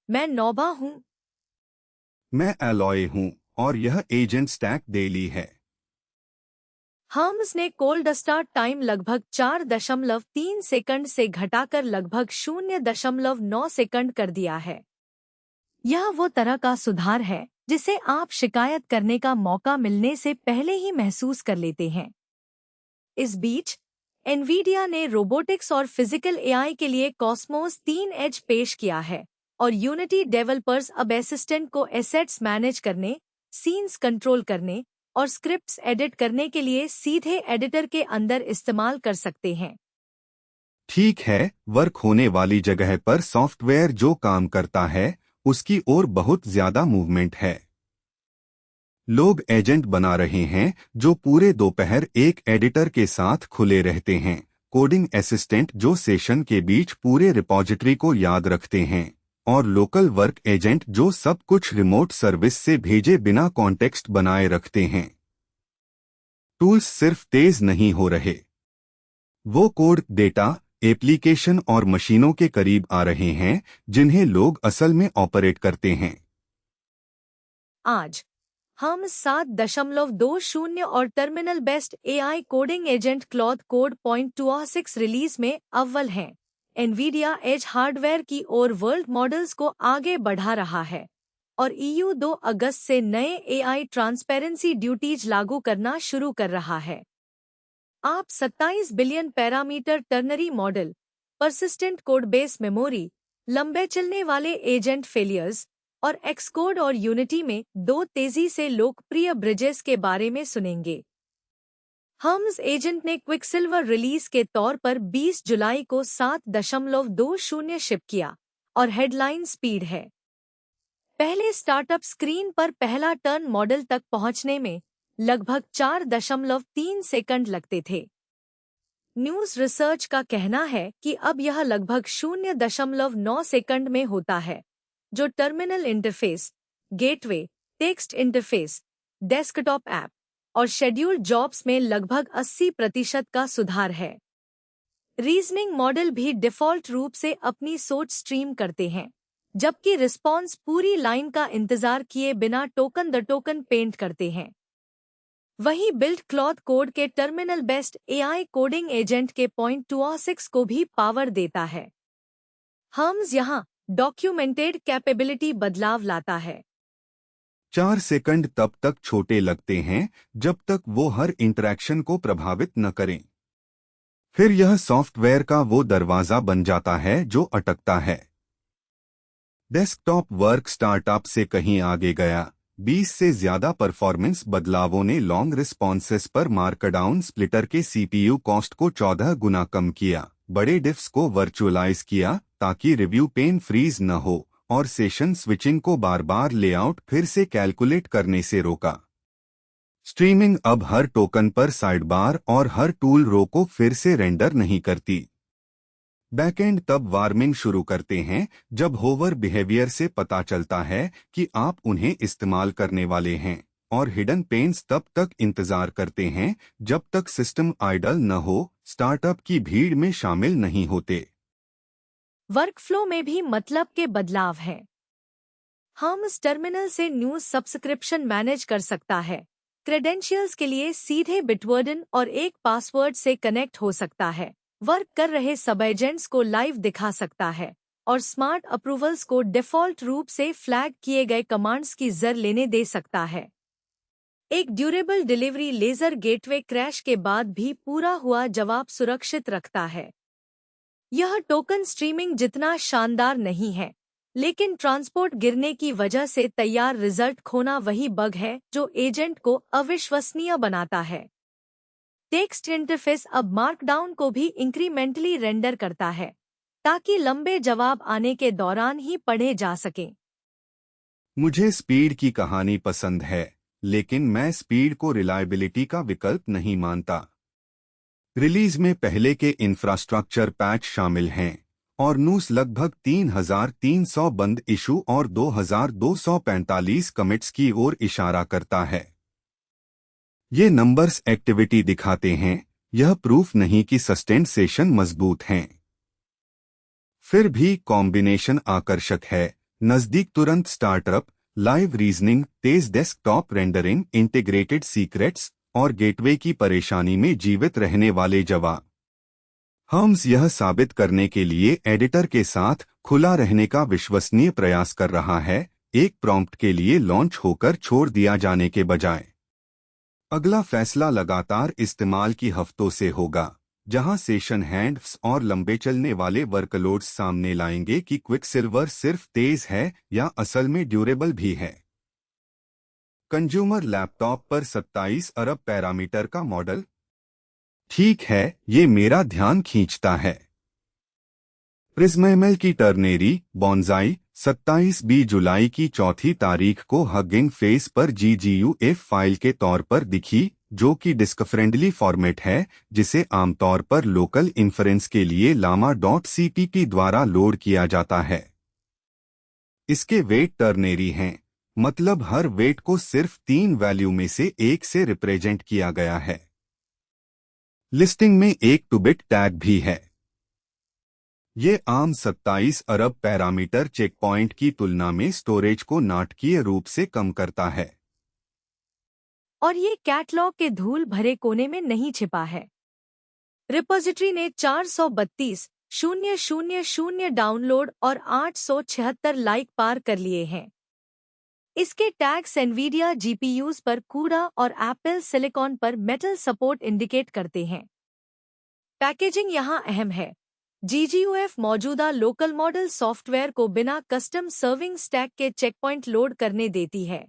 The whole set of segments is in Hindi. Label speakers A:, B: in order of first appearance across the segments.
A: मैं नोबा हूँ।
B: मैं एलॉय हूँ और यह एजेंट स्टैक डेली है।
A: हम्स ने कोल्ड स्टार्ट टाइम लगभग 4.3 सेकंड से घटाकर लगभग 0.9 सेकंड कर दिया है। यह वो तरह का सुधार है जिसे आप शिकायत करने का मौका मिलने से पहले ही महसूस कर लेते हैं। इस बीच एनवीडिया ने रोबोटिक्स और फिजिकल एआई के लिए कॉस्मोस 3 एज पेश किया है और यूनिटी डेवलपर्स अब असिस्टेंट को एसेट्स मैनेज करने, सीन्स कंट्रोल करने और स्क्रिप्ट्स एडिट करने के लिए सीधे एडिटर के अंदर इस्तेमाल कर सकते हैं।
B: ठीक है, वर्क होने वाली जगह पर सॉफ्टवेयर जो काम करता है उसकी ओर बहुत ज्यादा मूवमेंट है। लोग एजेंट बना रहे हैं जो पूरे दोपहर एक एडिटर के साथ खुले रहते हैं, कोडिंग असिस्टेंट जो सेशन के बीच पूरे रिपॉजिटरी को याद रखते हैं, और लोकल वर्क एजेंट जो सब कुछ रिमोट सर्विस से भेजे बिना कॉन्टेक्स्ट बनाए रखते हैं। टूल्स सिर्फ तेज नहीं हो रहे, वो कोड, डेटा, एप्लीकेशन और मशीनों के करीब आ रहे हैं जिन्हें लोग असल में ऑपरेट करते हैं।
A: आज हम 7.20 और terminal best AI coding agent Claude code .26 release में अव्वल हैं। एनवीडिया एज हार्डवेयर की ओर वर्ल्ड मॉडल्स को आगे बढ़ा रहा है और EU 2 अगस्त से नए एआई ट्रांसपेरेंसी ड्यूटीज लागू करना शुरू कर रहा है। आप 27 billion parameter ternary model, persistent code base memory, लंबे चलने वाले एजेंट फेलियर्स और एक्सकोड और यूनिटी में 2 तेजी से लोकप्रिय ब्रिजेस के बारे में सुनेंगे। हम्स एजेंट ने क्विकसिल्वर रिलीज के तौर पर 20 जुलाई को 7.20 शिप किया और हेडलाइन स्पीड है। पहले स्टार्टअप स्क्रीन पर पहला टर्न मॉडल तक पहुंचने में लगभग 4.3 सेकंड लगते थे। न्यूज़ रिसर्च का कहना है कि अब यह लगभग 0.9 सेकंड में होता है, जो terminal interface, gateway, text interface, desktop app और शेड्यूल्ड जॉब्स में लगभग 80% का सुधार है। रीजनिंग मॉडल भी डिफ़ॉल्ट रूप से अपनी सोच स्ट्रीम करते हैं, जबकि रिस्पॉन्स पूरी लाइन का इंतजार किए बिना टोकन द टोकन पेंट करते हैं। वहीं बिल्ट क्लॉड कोड के terminal best AI coding agent के .26 को भी पावर देता है। हम्स यहाँ डॉक्यूमेंटेड कैपेबिलिटी बदलाव लाता है।
B: 4 सेकंड तब तक छोटे लगते हैं जब तक वो हर इंटरैक्शन को प्रभावित न करें। फिर यह सॉफ्टवेयर का वो दरवाजा बन जाता है जो अटकता है। डेस्कटॉप वर्क स्टार्टअप से कहीं आगे गया। 20 से ज्यादा परफॉर्मेंस बदलावों ने लॉन्ग रिस्पॉन्सेस पर मार्कडाउन स्प्लिटर के CPU कॉस्ट को 14 गुना कम किया, बड़े डिफ्स को वर्चुअलाइज किया ताकि रिव्यू पेन फ्रीज न हो, और सेशन स्विचिंग को बार बार लेआउट फिर से कैलकुलेट करने से रोका। स्ट्रीमिंग अब हर टोकन पर साइडबार और हर टूल रो को फिर से रेंडर नहीं करती। बैकएंड तब वार्मिंग शुरू करते हैं जब होवर बिहेवियर से पता चलता है कि आप उन्हें इस्तेमाल करने वाले हैं, और हिडन पेन्स तब तक इंतजार करते हैं जब तक सिस्टम आइडल न हो, स्टार्टअप की भीड़ में शामिल नहीं होते।
A: वर्कफ्लो में भी मतलब के बदलाव हैं। हम्स टर्मिनल से न्यूज़ सब्सक्रिप्शन मैनेज कर सकता है, क्रेडेंशियल्स के लिए सीधे बिटवर्डन और एक पासवर्ड से कनेक्ट हो सकता है, वर्क कर रहे सब एजेंट्स को लाइव दिखा सकता है और स्मार्ट अप्रूवल्स को डिफ़ॉल्ट रूप से फ्लैग किए गए कमांड्स की जर लेने दे सकता है। एक durable delivery ledger gateway crash के बाद भी पूरा हुआ जवाब सुरक्षित रखता है। यह टोकन स्ट्रीमिंग जितना शानदार नहीं है, लेकिन ट्रांसपोर्ट गिरने की वजह से तैयार रिजल्ट खोना वही बग है जो एजेंट को अविश्वसनीय बनाता है। टेक्स्ट इंटरफेस अब मार्कडाउन को भी इंक्रीमेंटली रेंडर करता है ताकि लंबे जवाब आने के दौरान ही पढ़े जा सकें।
B: मुझे स्पीड की कहानी पसंद है, लेकिन मैं स्पीड को रिलायबिलिटी का विकल्प नहीं मानता। रिलीज में पहले के इंफ्रास्ट्रक्चर पैच शामिल हैं और नूस लगभग 3300 बंद इशू और 2245 कमिट्स की ओर इशारा करता है। ये नंबर्स एक्टिविटी दिखाते हैं, यह प्रूफ नहीं कि सस्टेन्ड सेशन मजबूत हैं। फिर भी कॉम्बिनेशन आकर्षक है, नजदीक तुरंत स्टार्टअप, लाइव रीजनिंग, तेज डेस्कटॉप रेंडरिंग, इंटीग्रेटेड सीक्रेट्स और गेटवे की परेशानी में जीवित रहने वाले जवाब। हम्स यह साबित करने के लिए एडिटर के साथ खुला रहने का विश्वसनीय प्रयास कर रहा है, एक प्रॉम्प्ट के लिए लॉन्च होकर छोड़ दिया जाने के बजाय। अगला फैसला लगातार इस्तेमाल की हफ्तों से होगा, जहां सेशन हैंड्स और लंबे चलने वाले वर्कलोड्स सामने लाएंगे कि क्विकसिल्वर सिर्फ तेज है या असल में ड्यूरेबल भी है। कंज्यूमर लैपटॉप पर 27 अरब पैरामीटर का मॉडल। ठीक है, ये मेरा ध्यान खींचता है। प्रिज्म की टर्नेरी बॉन्जाई 27 जुलाई की चौथी तारीख को हगिंग फेस पर GGUF फाइल के तौर पर दिखी, जो कि डिस्क फ्रेंडली फॉर्मेट है, जिसे आमतौर पर लोकल इन्फ्रेंस के लिए llama.cpp द्वारा लोड किया जाता है। इसके वेट टर्नेरी हैं, मतलब हर वेट को सिर्फ 3 वैल्यू में से एक से रिप्रेजेंट किया गया है। लिस्टिंग में एक 2-बिट टैग भी है। ये आम 27 अरब पैरामीटर चेकपॉइंट की तुलना में स्टोरेज को नाटकीय रूप से कम करता है।
A: और ये कैटलॉग के धूल भरे कोने में नहीं छिपा है। रिपोजिटरी ने 432,000 डाउनलोड और 876 लाइक पार कर लिए हैं। इसके टैग्स एनवीडिया जीपीयूज पर कूड़ा और एप्पल सिलिकॉन पर मेटल सपोर्ट इंडिकेट करते हैं। पैकेजिंग यहाँ अहम है। GGUF मौजूदा लोकल मॉडल सॉफ्टवेयर को बिना कस्टम सर्विंग स्टैक के चेकपॉइंट लोड करने देती है।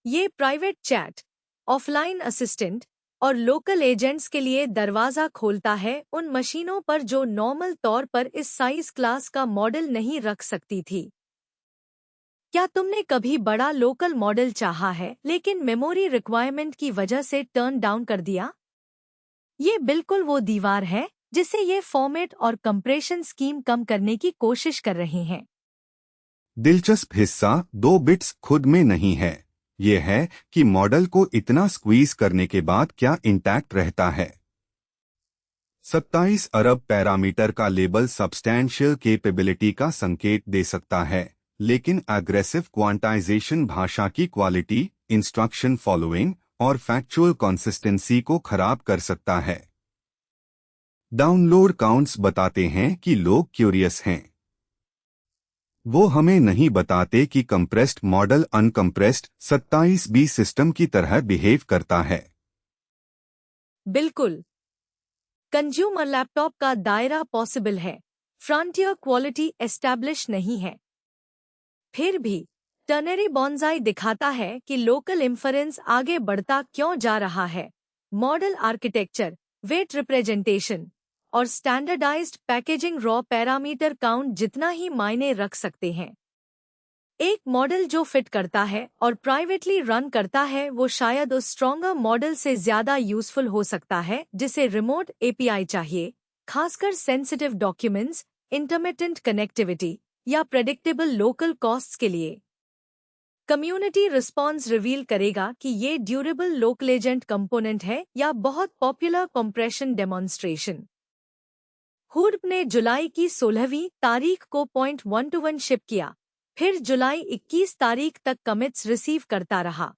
A: ये प्राइवेट चैट, ऑफलाइन असिस्टेंट और लोकल एजेंट्स के लिए दरवाजा खोलता है उन मशीनों पर जो नॉर्मल तौर पर इस साइज क्लास का मॉडल नहीं रख सकती थी। क्या तुमने कभी बड़ा लोकल मॉडल चाहा है लेकिन मेमोरी रिक्वायरमेंट की वजह से टर्न डाउन कर दिया? ये बिल्कुल वो दीवार है जिसे ये फॉर्मेट और कंप्रेशन स्कीम कम करने की कोशिश कर रहे हैं।
B: दिलचस्प हिस्सा 2 बिट्स खुद में नहीं है, ये है कि मॉडल को इतना स्क्वीज करने के बाद क्या इंटैक्ट रहता है। 27 अरब पैरामीटर का लेबल सब्सटैंशियल कैपेबिलिटी का संकेत दे सकता है, लेकिन एग्रेसिव क्वांटाइजेशन भाषा की क्वालिटी, इंस्ट्रक्शन फॉलोइंग और फैक्चुअल कंसिस्टेंसी को खराब कर सकता है। डाउनलोड काउंट्स बताते हैं कि लोग क्यूरियस हैं। वो हमें नहीं बताते कि compressed model uncompressed 27B system की तरह बिहेव करता है।
A: बिल्कुल। कंज्यूमर लैपटॉप का दायरा पॉसिबल है, फ्रंटियर क्वालिटी एस्टैब्लिश नहीं है। फिर भी टर्नरी बॉन्जाई दिखाता है कि लोकल इंफरेंस आगे बढ़ता क्यों जा रहा है। मॉडल आर्किटेक्चर, वेट रिप्रेजेंटेशन और standardized packaging raw parameter count जितना ही मायने रख सकते हैं। एक मॉडल जो फिट करता है और प्राइवेटली रन करता है वो शायद उस स्ट्रॉन्गर मॉडल से ज्यादा यूजफुल हो सकता है जिसे रिमोट API चाहिए, खासकर सेंसिटिव डॉक्यूमेंट्स, इंटरमिटेंट कनेक्टिविटी या प्रेडिक्टेबल लोकल कॉस्ट्स के लिए। कम्युनिटी रिस्पॉन्स रिवील करेगा कि ये ड्यूरेबल लोकल एजेंट कंपोनेंट है या बहुत पॉपुलर कंप्रेशन डेमोन्स्ट्रेशन। हुड ने जुलाई की 16वीं तारीख को 0.121 शिप किया, फिर जुलाई 21 तारीख तक कमिट्स रिसीव करता रहा।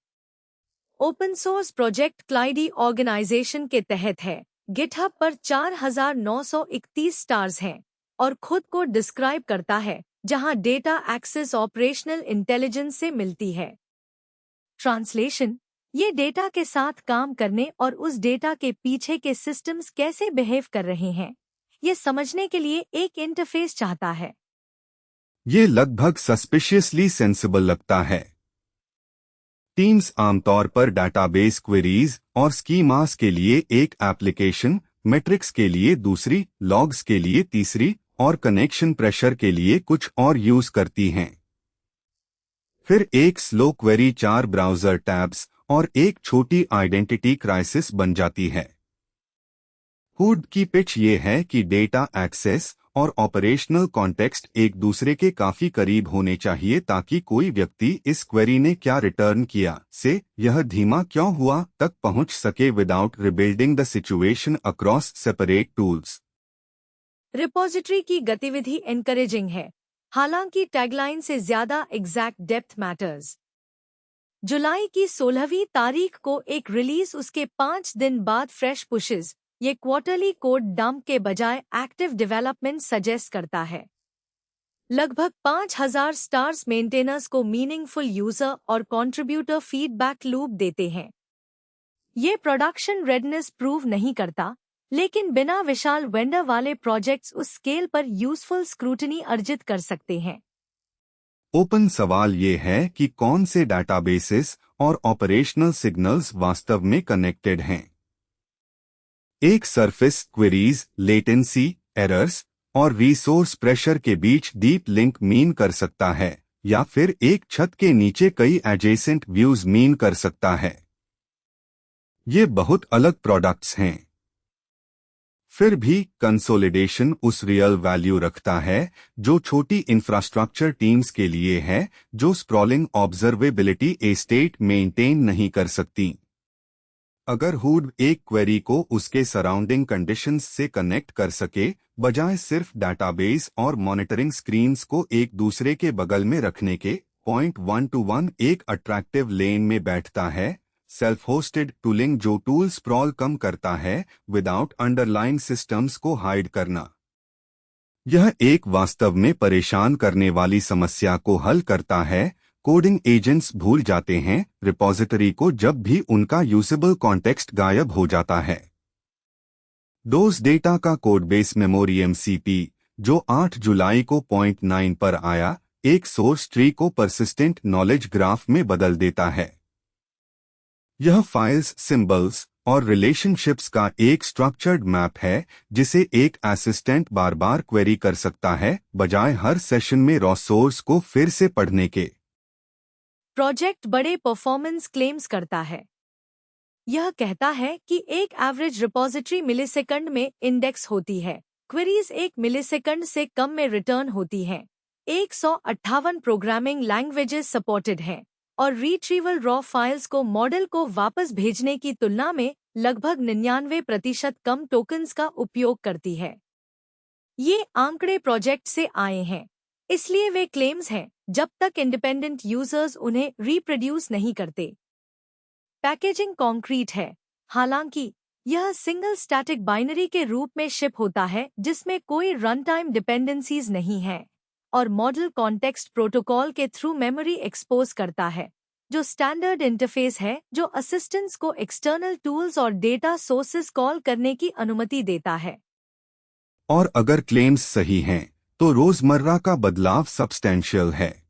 A: ओपन सोर्स प्रोजेक्ट क्लाइडी ऑर्गेनाइजेशन के तहत है, गिटहब पर 4,931 स्टार्स हैं और खुद को डिस्क्राइब करता है, जहां डेटा एक्सेस ऑपरेशनल इंटेलिजेंस से मिलती है। ट्रांसलेशन, ये डेटा के साथ काम करने और उस डेटा के पीछे के सिस्टम्स कैसे बिहेव कर रहे हैं, ये समझने के लिए एक इंटरफेस चाहता है।
B: ये लगभग सस्पिशियसली सेंसिबल लगता है। टीम्स आमतौर पर डाटाबेस क्वेरीज और स्कीमास के लिए एक एप्लीकेशन, मेट्रिक्स के लिए दूसरी, लॉग्स के लिए तीसरी और कनेक्शन प्रेशर के लिए कुछ और यूज करती हैं। फिर एक स्लो क्वेरी 4 ब्राउज़र टैब्स और एक छोटी आइडेंटिटी क्राइसिस बन जाती है। हुड की पिच ये है कि डेटा एक्सेस और ऑपरेशनल कॉन्टेक्स्ट एक दूसरे के काफी करीब होने चाहिए ताकि कोई व्यक्ति इस क्वेरी ने क्या रिटर्न किया से यह धीमा क्यों हुआ तक पहुंच सके without rebuilding the situation across separate tools.
A: Repository की गतिविधि एनकरेजिंग है। हालांकि टैगलाइन से ज्यादा एग्जैक्ट डेप्थ मैटर्स। जुलाई की 16वीं तारीख को एक रिलीज उसके 5 दिन बाद फ्रेश पुशेस, ये क्वार्टरली कोड डंप के बजाय एक्टिव डेवलपमेंट सजेस्ट करता है। लगभग 5000 स्टार्स मेंटेनर्स को मीनिंगफुल यूजर और कंट्रीब्यूटर फीडबैक लूप देते हैं। ये प्रोडक्शन रेडनेस प्रूव नहीं करता, लेकिन बिना विशाल वेंडर वाले प्रोजेक्ट्स उस स्केल पर यूजफुल स्क्रूटनी अर्जित कर सकते हैं।
B: ओपन सवाल ये है कि कौन से डेटाबेसेस और ऑपरेशनल सिग्नल्स वास्तव में कनेक्टेड हैं। एक सरफेस क्वेरीज लेटेंसी, एरर्स और रिसोर्स प्रेशर के बीच डीप लिंक मीन कर सकता है, या फिर एक छत के नीचे कई एडजेसेंट व्यूज मीन कर सकता है। ये बहुत अलग प्रोडक्ट्स हैं। फिर भी कंसोलिडेशन उस रियल वैल्यू रखता है जो छोटी इंफ्रास्ट्रक्चर टीम्स के लिए है, जो स्प्रॉलिंग ऑब्जर्वेबिलिटी एस्टेट मेंटेन नहीं कर सकती। अगर हुड एक क्वेरी को उसके सराउंडिंग कंडीशंस से कनेक्ट कर सके, बजाय सिर्फ डेटाबेस और मॉनिटरिंग स्क्रीन्स को एक दूसरे के बगल में रखने के, पॉइंट 1-to-1 एक अट्रैक्टिव लेन में बैठता है। सेल्फ होस्टेड टूलिंग जो टूल स्प्रॉल कम करता है विदाउट अंडरलाइन सिस्टम्स को हाइड करना। यह एक वास्तव में परेशान करने वाली समस्या को हल करता है। कोडिंग एजेंट्स भूल जाते हैं रिपॉजिटरी को जब भी उनका यूजेबल कॉन्टेक्स्ट गायब हो जाता है। डोज डेटा का कोडबेस मेमोरी एमसीपी, जो 8 जुलाई को पॉइंट 9 पर आया, एक सोर्स ट्री को परसिस्टेंट नॉलेज ग्राफ में बदल देता है। यह फाइल्स, सिंबल्स और रिलेशनशिप्स का एक स्ट्रक्चर्ड मैप है जिसे एक असिस्टेंट बार बार क्वेरी कर सकता है, बजाय हर सेशन में रॉ सोर्स को फिर से पढ़ने के।
A: प्रोजेक्ट बड़े परफॉर्मेंस क्लेम्स करता है। यह कहता है कि एक एवरेज रिपॉजिटरी मिलीसेकंड में इंडेक्स होती है, क्वेरीज 1 मिलीसेकंड से कम में रिटर्न होती हैं, 158 प्रोग्रामिंग लैंग्वेजेस सपोर्टेड हैं, और रिट्रीवल रॉ फाइल्स को मॉडल को वापस भेजने की तुलना में लगभग 99% कम टोकन्स का उपयोग करती है। ये आंकड़े प्रोजेक्ट से आए हैं, इसलिए वे क्लेम्स हैं जब तक इंडिपेंडेंट यूजर्स उन्हें रिप्रोड्यूस नहीं करते। पैकेजिंग कॉन्क्रीट है, हालांकि यह सिंगल स्टैटिक बाइनरी के रूप में शिप होता है जिसमें कोई रन टाइम डिपेंडेंसीज नहीं है, और मॉडल कॉन्टेक्स्ट प्रोटोकॉल के थ्रू मेमोरी एक्सपोज करता है, जो स्टैंडर्ड इंटरफेस है जो असिस्टेंट्स को एक्सटर्नल टूल्स और डेटा सोर्सेस कॉल करने की अनुमति देता है।
B: और अगर क्लेम्स सही हैं, तो रोजमर्रा का बदलाव सब्सटेंशियल है।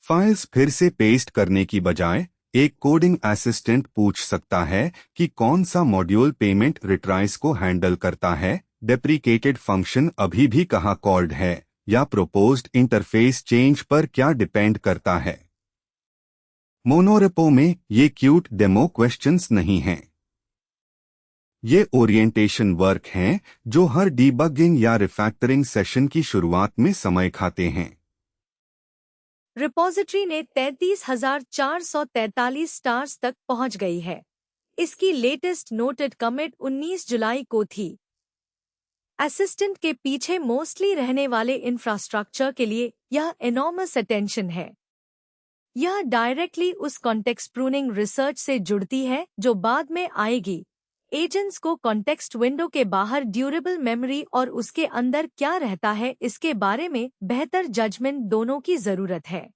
B: फाइल्स फिर से पेस्ट करने की बजाय एक कोडिंग असिस्टेंट पूछ सकता है कि कौन सा मॉड्यूल पेमेंट रिट्राइज को हैंडल करता है, डेप्रिकेटेड फंक्शन अभी भी कहाँ कॉल्ड है, या प्रोपोज्ड इंटरफेस चेंज पर क्या डिपेंड करता है। मोनोरेपो में ये क्यूट डेमो क्वेश्चंस नहीं हैं। ये ओरिएंटेशन वर्क हैं जो हर डीबगिंग या रिफैक्टरिंग सेशन की शुरुआत में समय खाते हैं।
A: रिपॉजिटरी ने 33,443 स्टार्स तक पहुंच गई है। इसकी लेटेस्ट नोटेड कमिट 19 जुलाई को थी। असिस्टेंट के पीछे मोस्टली रहने वाले इंफ्रास्ट्रक्चर के लिए यह एनॉर्मस अटेंशन है। यह डायरेक्टली उस कॉन्टेक्स्ट प्रूनिंग रिसर्च से जुड़ती है जो बाद में आएगी। एजेंट्स को कॉन्टेक्स्ट विंडो के बाहर ड्यूरेबल मेमोरी और उसके अंदर क्या रहता है इसके बारे में बेहतर जजमेंट दोनों की जरूरत है।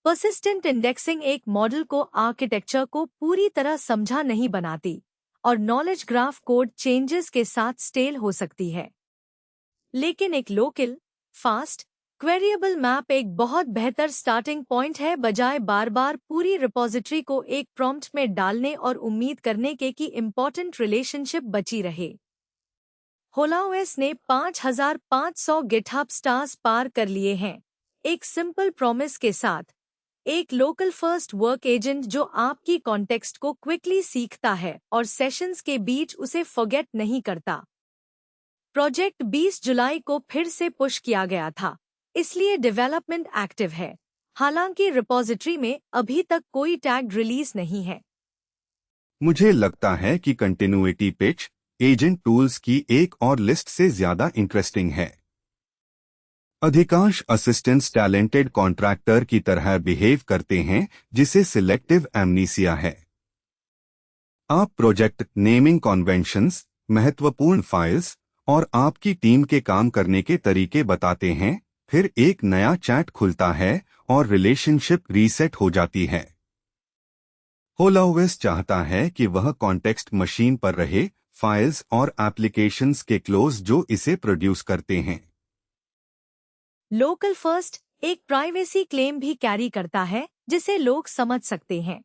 A: पर्सिस्टेंट इंडेक्सिंग एक मॉडल को आर्किटेक्चर को पूरी तरह समझा नहीं बनाती, और नॉलेज ग्राफ कोड चेंजेस के साथ स्टेल हो सकती है। लेकिन एक लोकल, फास्ट, क्वेरिएबल मैप एक बहुत बेहतर स्टार्टिंग पॉइंट है, बजाय बार बार पूरी रिपॉजिटरी को एक प्रॉम्प्ट में डालने और उम्मीद करने के कि इम्पोर्टेंट रिलेशनशिप बची रहे। होलाओएस ने 5500 गिटहब स्टार्स पार कर लिए हैं, एक सिंपल प्रॉमिस के साथ, एक लोकल फर्स्ट वर्क एजेंट जो आपकी कॉन्टेक्स्ट को क्विकली सीखता है और सेशंस के बीच उसे फॉरगेट नहीं करता। प्रोजेक्ट 20 जुलाई को फिर से पुश किया गया था, इसलिए डेवलपमेंट एक्टिव है, हालांकि रिपॉजिटरी में अभी तक कोई टैग रिलीज नहीं है।
B: मुझे लगता है कि कंटिन्यूटी पिच एजेंट टूल्स की एक और लिस्ट से ज्यादा इंटरेस्टिंग है। अधिकांश असिस्टेंट्स टैलेंटेड कॉन्ट्रैक्टर की तरह बिहेव करते हैं, जिसे सिलेक्टिव एमनीसिया है। आप प्रोजेक्ट नेमिंग कॉन्वेंशंस, महत्वपूर्ण फाइल्स और आपकी टीम के काम करने के तरीके बताते हैं, फिर एक नया चैट खुलता है और रिलेशनशिप रीसेट हो जाती है। होलाउवेस चाहता है कि वह कॉन्टेक्स्ट मशीन पर रहे, फाइल्स और एप्लीकेशंस के क्लोज जो इसे प्रोड्यूस करते हैं।
A: लोकल फर्स्ट एक प्राइवेसी क्लेम भी कैरी करता है जिसे लोग समझ सकते हैं।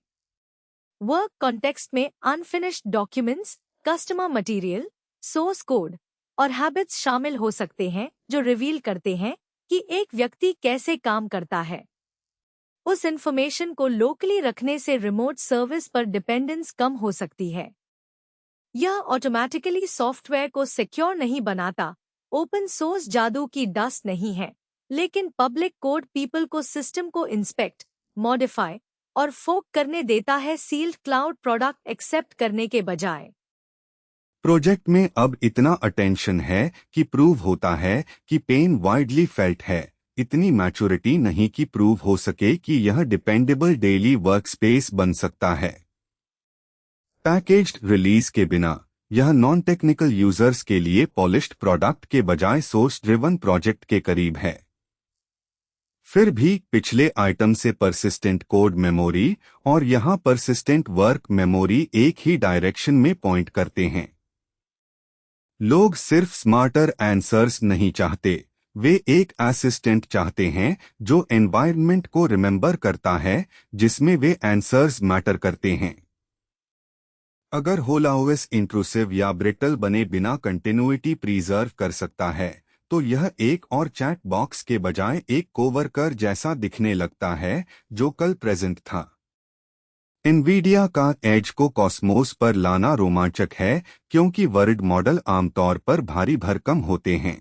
A: वर्क कॉन्टेक्स्ट में unfinished documents, customer material, source code और हैबिट्स शामिल हो सकते हैं जो रिवील करते हैं कि एक व्यक्ति कैसे काम करता है। उस इंफॉर्मेशन को लोकली रखने से रिमोट सर्विस पर डिपेंडेंस कम हो सकती है। यह ऑटोमैटिकली सॉफ्टवेयर को सिक्योर नहीं बनाता। ओपन सोर्स जादू की डस्ट नहीं है, लेकिन पब्लिक कोड पीपल को सिस्टम को इंस्पेक्ट, मॉडिफाई और फोक करने देता है, सील्ड क्लाउड प्रोडक्ट एक्सेप्ट करने के बजाय।
B: प्रोजेक्ट में अब इतना अटेंशन है कि प्रूव होता है कि पेन वाइडली फेल्ट है, इतनी मैच्योरिटी नहीं कि प्रूव हो सके कि यह डिपेंडेबल डेली वर्कस्पेस बन सकता है। पैकेज्ड रिलीज के बिना यह नॉन टेक्निकल यूजर्स के लिए पॉलिश्ड प्रोडक्ट के बजाय सोर्स ड्रिवन प्रोजेक्ट के करीब है। फिर भी पिछले आइटम से परसिस्टेंट कोड मेमोरी और यहां परसिस्टेंट वर्क मेमोरी एक ही डायरेक्शन में पॉइंट करते हैं। लोग सिर्फ स्मार्टर आंसर्स नहीं चाहते, वे एक असिस्टेंट चाहते हैं जो एनवायरनमेंट को रिमेंबर करता है जिसमें वे आंसर्स मैटर करते हैं। अगर होलाओएस इंट्रूसिव या ब्रिटल बने बिना कंटिन्यूटी प्रिजर्व कर सकता है, तो यह एक और चैट बॉक्स के बजाय एक कोवर्कर जैसा दिखने लगता है जो कल प्रेजेंट था। एनवीडिया का एज को कॉस्मोस पर लाना रोमांचक है क्योंकि वर्ल्ड मॉडल आमतौर पर भारी भरकम होते हैं।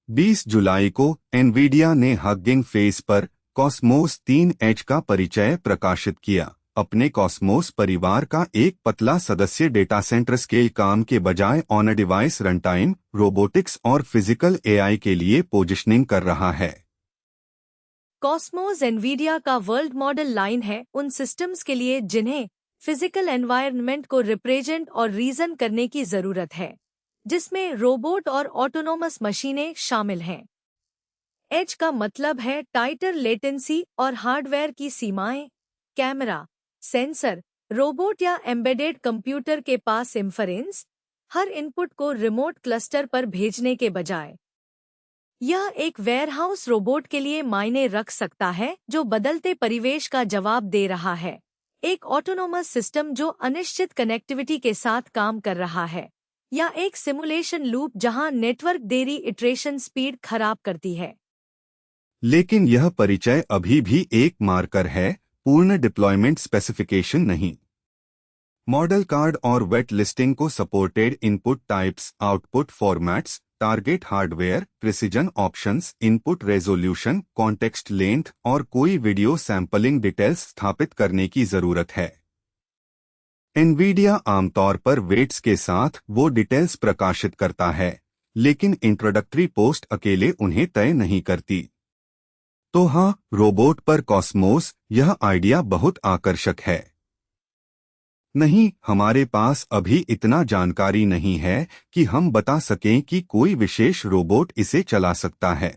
B: 20 जुलाई को एनवीडिया ने हगिंग फेस पर कॉस्मोस 3 एज का परिचय प्रकाशित किया। अपने कॉस्मोस परिवार का एक पतला सदस्य डेटा सेंटर स्केल काम के बजाय ऑन डिवाइस रनटाइम, रोबोटिक्स और फिजिकल एआई के लिए पोजिशनिंग कर रहा है।
A: कॉस्मोस एनवीडिया का वर्ल्ड मॉडल लाइन है उन सिस्टम्स के लिए जिन्हें फिजिकल एनवायरनमेंट को रिप्रेजेंट और रीजन करने की जरूरत है, जिसमें रोबोट और ऑटोनोमस मशीनें शामिल हैं। एज का मतलब है टाइटर लेटेंसी और हार्डवेयर की सीमाएं। कैमरा, सेंसर, रोबोट या एम्बेडेड कंप्यूटर के पास इंफरेंस, हर इनपुट को रिमोट क्लस्टर पर भेजने के बजाय। यह एक वेयरहाउस रोबोट के लिए मायने रख सकता है जो बदलते परिवेश का जवाब दे रहा है। एक ऑटोनोमस सिस्टम जो अनिश्चित कनेक्टिविटी के साथ काम कर रहा है, या एक सिमुलेशन लूप जहां नेटवर्क देरी इटरेशन स्पीड खराब करती है।
B: लेकिन यह परिचय अभी भी एक मार्कर है, पूर्ण डिप्लॉयमेंट स्पेसिफिकेशन नहीं। मॉडल कार्ड और वेट लिस्टिंग को supported input types, output formats, target hardware, precision options, input resolution, context length और कोई वीडियो सैंपलिंग डिटेल्स स्थापित करने की जरूरत है। एनवीडिया आमतौर पर वेट्स के साथ वो डिटेल्स प्रकाशित करता है, लेकिन इंट्रोडक्टरी पोस्ट अकेले उन्हें तय नहीं करती। तो हाँ, रोबोट पर कॉस्मोस, यह आइडिया बहुत आकर्षक है। नहीं, हमारे पास अभी इतना जानकारी नहीं है कि हम बता सकें कि कोई विशेष रोबोट इसे चला सकता है।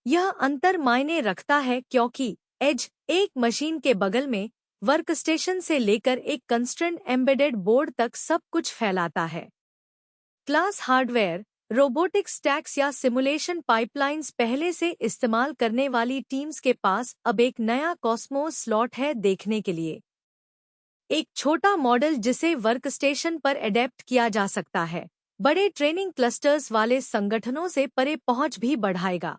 A: यह अंतर मायने रखता है क्योंकि एज एक मशीन के बगल में वर्कस्टेशन से लेकर एक कंस्ट्रेंट एम्बेडेड बोर्ड तक सब कुछ फैलाता है। क्लास हार्डवेयर, रोबोटिक स्टैक्स या सिमुलेशन पाइपलाइंस पहले से इस्तेमाल करने वाली टीम्स के पास अब एक नया कॉस्मोस स्लॉट है देखने के लिए। एक छोटा मॉडल जिसे वर्कस्टेशन पर एडेप्ट किया जा सकता है, बड़े ट्रेनिंग क्लस्टर्स वाले संगठनों से परे पहुंच भी बढ़ाएगा।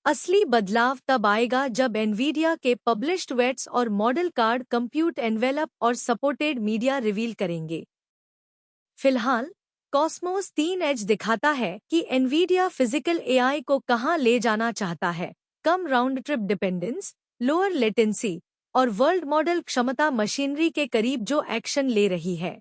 A: असली बदलाव तब आएगा जब एनवीडिया के पब्लिश्ड वेट्स और मॉडल कार्ड कंप्यूट एनवेलप और सपोर्टेड मीडिया रिवील करेंगे। फिलहाल कॉस्मोस 3 एज दिखाता है कि एनवीडिया फिजिकल एआई को कहां ले जाना चाहता है, come round trip dependence, lower latency और वर्ल्ड मॉडल क्षमता मशीनरी के करीब जो एक्शन ले रही है।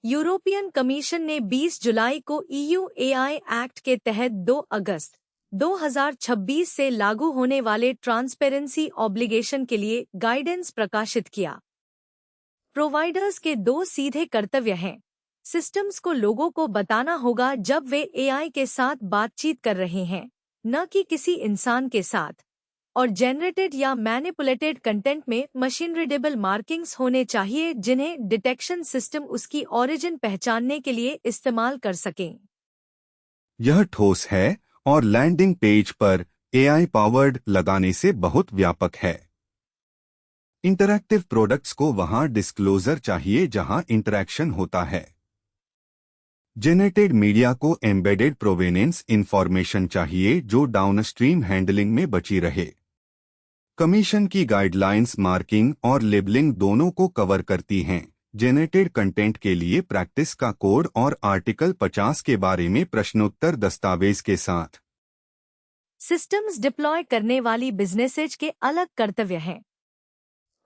A: यूरोपियन कमीशन ने 20 जुलाई को ईयू एआई एक्ट के तहत 2 अगस्त 2026 से लागू होने वाले ट्रांसपेरेंसी ऑब्लिगेशन के लिए गाइडेंस प्रकाशित किया। प्रोवाइडर्स के 2 सीधे कर्तव्य हैं। सिस्टम्स को लोगों को बताना होगा जब वे एआई के साथ बातचीत कर रहे हैं, न कि किसी इंसान के साथ। और जनरेटेड या मैनिपुलेटेड कंटेंट में मशीन रीडेबल मार्किंग्स होने चाहिए जिन्हें डिटेक्शन सिस्टम उसकी ओरिजिन पहचानने के लिए इस्तेमाल कर सकें।
B: यह ठोस है और लैंडिंग पेज पर एआई पावर्ड लगाने से बहुत व्यापक है। इंटरैक्टिव प्रोडक्ट्स को वहां डिस्क्लोजर चाहिए जहां इंटरैक्शन होता है। जेनेटेड मीडिया को एम्बेडेड प्रोवेनेंस इंफॉर्मेशन चाहिए जो डाउनस्ट्रीम हैंडलिंग में बची रहे। कमीशन की गाइडलाइंस मार्किंग और लेबलिंग दोनों को कवर करती हैं। जेनेटेड कंटेंट के लिए प्रैक्टिस का कोड और आर्टिकल 50 के बारे में प्रश्नोत्तर दस्तावेज के साथ।
A: सिस्टम्स डिप्लॉय करने वाली बिजनेसेज के अलग कर्तव्य हैं।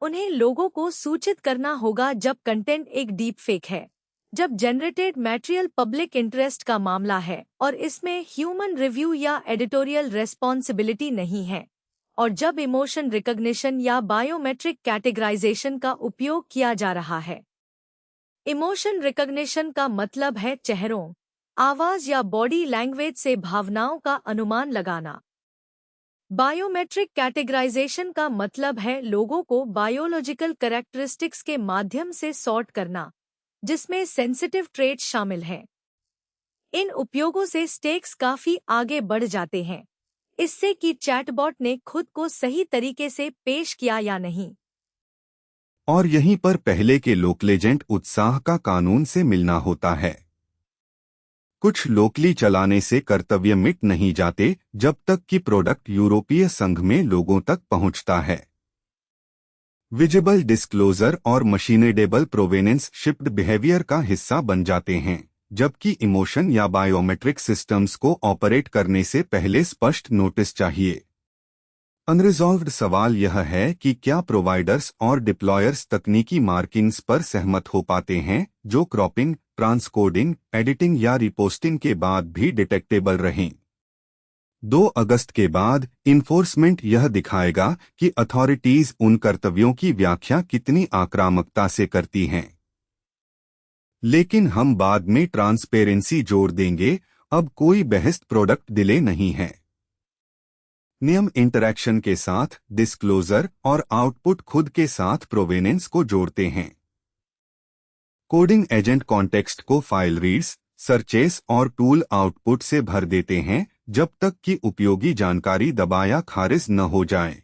A: उन्हें लोगों को सूचित करना होगा जब कंटेंट एक डीप फेक है, जब जनरेटेड मटेरियल पब्लिक इंटरेस्ट का मामला है और इसमें ह्यूमन रिव्यू या एडिटोरियल रेस्पॉन्सिबिलिटी नहीं है, और जब इमोशन रिकॉग्निशन या बायोमेट्रिक कैटेगराइजेशन का उपयोग किया जा रहा है। इमोशन रिकॉग्निशन का मतलब है चेहरों, आवाज या बॉडी लैंग्वेज से भावनाओं का अनुमान लगाना। बायोमेट्रिक कैटेगराइजेशन का मतलब है लोगों को बायोलॉजिकल कैरेक्टरिस्टिक्स के माध्यम से सॉर्ट करना, जिसमें सेंसिटिव ट्रेट शामिल हैं। इन उपयोगों से स्टेक्स काफी आगे बढ़ जाते हैं, इससे कि चैटबॉट ने खुद को सही तरीके से पेश किया या नहीं।
B: और यहीं पर पहले के लोकलेजेंट उत्साह का कानून से मिलना होता है। कुछ लोकली चलाने से कर्तव्य मिट नहीं जाते जब तक कि प्रोडक्ट यूरोपीय संघ में लोगों तक पहुंचता है। विजिबल डिस्क्लोजर और मशीनेडेबल प्रोवेनेंस शिफ्ट बिहेवियर का हिस्सा बन जाते हैं, जबकि इमोशन या बायोमेट्रिक सिस्टम्स को ऑपरेट करने से पहले स्पष्ट नोटिस चाहिए। अनरिजॉल्व्ड सवाल यह है कि क्या प्रोवाइडर्स और डिप्लॉयर्स तकनीकी मार्किंग्स पर सहमत हो पाते हैं जो क्रॉपिंग, ट्रांसकोडिंग, एडिटिंग या रिपोस्टिंग के बाद भी डिटेक्टेबल रहें। 2 अगस्त के बाद इन्फोर्समेंट यह दिखाएगा कि अथॉरिटीज उन कर्तव्यों की व्याख्या कितनी आक्रामकता से करती हैं। लेकिन हम बाद में ट्रांसपेरेंसी जोड़ देंगे, अब कोई बहस प्रोडक्ट डिले नहीं है। नियम इंटरैक्शन के साथ डिस्क्लोजर और आउटपुट खुद के साथ प्रोवेनेंस को जोड़ते हैं। कोडिंग एजेंट कॉन्टेक्स्ट को फाइल रीड्स, सर्चेस और टूल आउटपुट से भर देते हैं जब तक कि उपयोगी जानकारी दबाया खारिज न हो जाए।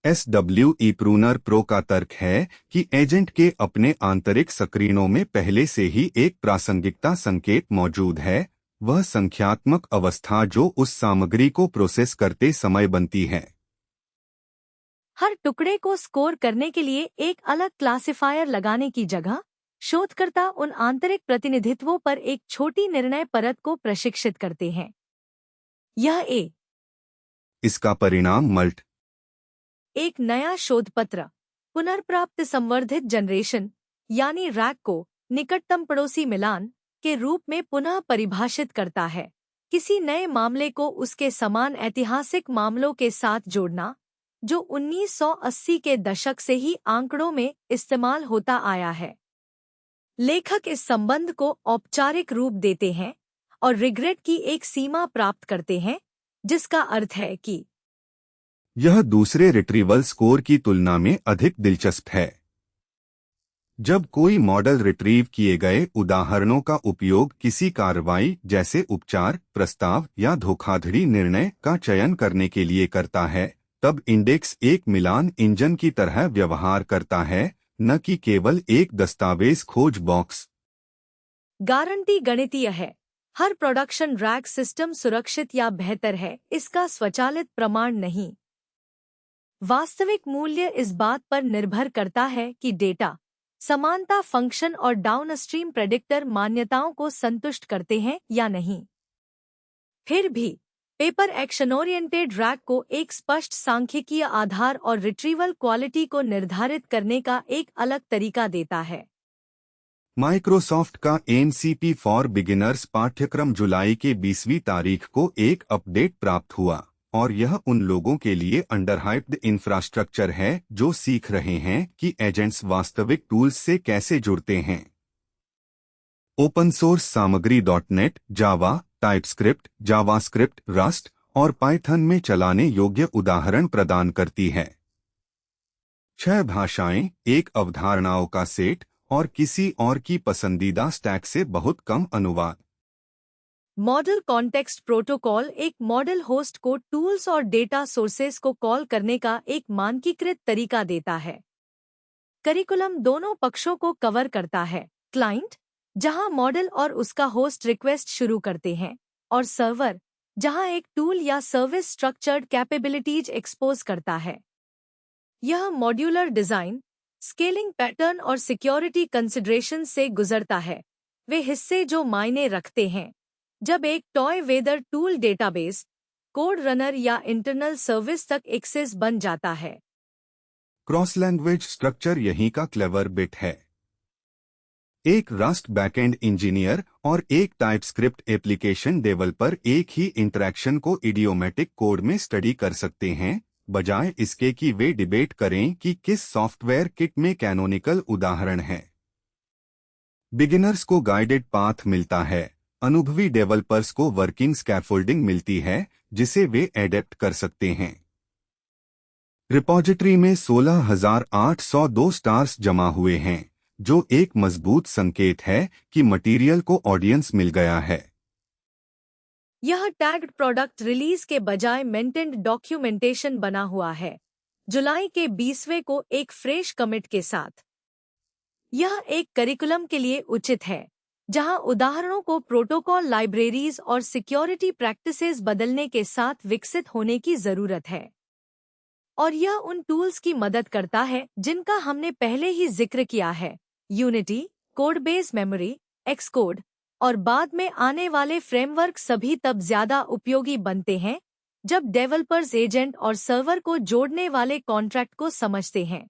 B: SWE प्रूनर प्रो का तर्क है कि एजेंट के अपने आंतरिक सक्रीनों में पहले से ही एक प्रासंगिकता संकेत मौजूद है, वह संख्यात्मक अवस्था जो उस सामग्री को प्रोसेस करते समय बनती है।
A: हर टुकड़े को स्कोर करने के लिए एक अलग क्लासिफायर लगाने की जगह शोधकर्ता उन आंतरिक प्रतिनिधित्वों पर एक छोटी निर्णय परत को प्रशिक्षित करते हैं। यह
B: इसका परिणाम मल्ट
A: एक नया शोधपत्र पुनर्प्राप्त संवर्धित जनरेशन यानी रैक को निकटतम पड़ोसी मिलान के रूप में पुनः परिभाषित करता है। किसी नए मामले को उसके समान ऐतिहासिक मामलों के साथ जोड़ना जो 1980 के दशक से ही आंकड़ों में इस्तेमाल होता आया है। लेखक इस संबंध को औपचारिक रूप देते हैं और रिग्रेट की एक सीमा प्राप्त करते हैं, जिसका अर्थ है कि
B: यह दूसरे रिट्रीवल स्कोर की तुलना में अधिक दिलचस्प है। जब कोई मॉडल रिट्रीव किए गए उदाहरणों का उपयोग किसी कार्रवाई जैसे उपचार, प्रस्ताव या धोखाधड़ी निर्णय का चयन करने के लिए करता है, तब इंडेक्स एक मिलान इंजन की तरह व्यवहार करता है, न कि केवल एक दस्तावेज खोज बॉक्स।
A: गारंटी गणितीय है। हर प्रोडक्शन रैक सिस्टम सुरक्षित या बेहतर है, इसका स्वचालित प्रमाण नहीं। वास्तविक मूल्य इस बात पर निर्भर करता है कि डेटा, समानता फंक्शन और डाउनस्ट्रीम प्रेडिक्टर मान्यताओं को संतुष्ट करते हैं या नहीं। फिर भी पेपर एक्शन ओरिएंटेड रैक को एक स्पष्ट सांख्यिकीय आधार और रिट्रीवल क्वालिटी को निर्धारित करने का एक अलग तरीका देता है।
B: माइक्रोसॉफ्ट का एनसीपी फॉर बिगिनर्स पाठ्यक्रम जुलाई के 20वीं तारीख को एक अपडेट प्राप्त हुआ और यह उन लोगों के लिए अंडरहाइप्ड इंफ्रास्ट्रक्चर है जो सीख रहे हैं कि एजेंट्स वास्तविक टूल्स से कैसे जुड़ते हैं। ओपन सोर्स सामग्री .NET, जावा, टाइपस्क्रिप्ट, जावास्क्रिप्ट, रस्ट और पाइथन में चलाने योग्य उदाहरण प्रदान करती है। 6 भाषाएं, एक अवधारणाओं का सेट और किसी और की पसंदीदा स्टैक से बहुत कम अनुवाद।
A: मॉडल कॉन्टेक्स्ट प्रोटोकॉल एक मॉडल होस्ट को टूल्स और डेटा सोर्सेस को कॉल करने का एक मानकीकृत तरीका देता है। करिकुलम दोनों पक्षों को कवर करता है, क्लाइंट, जहां मॉडल और उसका होस्ट रिक्वेस्ट शुरू करते हैं, और सर्वर, जहां एक टूल या सर्विस स्ट्रक्चर्ड कैपेबिलिटीज एक्सपोज करता है। यह मॉड्यूलर डिजाइन, स्केलिंग पैटर्न और सिक्योरिटी कंसिडरेशन से गुजरता है, वे हिस्से जो मायने रखते हैं जब एक toy weather tool database, code runner या इंटरनल सर्विस तक एक्सेस बन जाता है।
B: क्रॉस लैंग्वेज स्ट्रक्चर यहीं का क्लेवर बिट है। एक रस्ट बैकएंड इंजीनियर और एक टाइपस्क्रिप्ट एप्लीकेशन डेवलपर एक ही इंटरैक्शन को इडियोमेटिक कोड में स्टडी कर सकते हैं, बजाय इसके कि वे डिबेट करें कि किस सॉफ्टवेयर किट में कैनोनिकल उदाहरण है। बिगिनर्स को गाइडेड पाथ मिलता है, अनुभवी डेवलपर्स को वर्किंग स्कैफोल्डिंग मिलती है जिसे वे एडेप्ट कर सकते हैं। रिपॉजिटरी में 16,802 स्टार्स जमा हुए हैं, जो एक मजबूत संकेत है कि मटेरियल को ऑडियंस मिल गया है।
A: यह टैग्ड प्रोडक्ट रिलीज के बजाय मेंटेन्ड डॉक्यूमेंटेशन बना हुआ है, जुलाई के 20वें को एक फ्रेश कमिट के साथ। यह एक करिकुलम के लिए उचित है, जहां उदाहरणों को प्रोटोकॉल लाइब्रेरीज और सिक्योरिटी प्रैक्टिसेस बदलने के साथ विकसित होने की जरूरत है। और यह उन टूल्स की मदद करता है जिनका हमने पहले ही जिक्र किया है, यूनिटी, कोडबेस मेमोरी, एक्सकोड, और बाद में आने वाले फ्रेमवर्क सभी तब ज्यादा उपयोगी बनते हैं जब डेवलपर्स एजेंट और सर्वर को जोड़ने वाले कॉन्ट्रैक्ट को समझते हैं।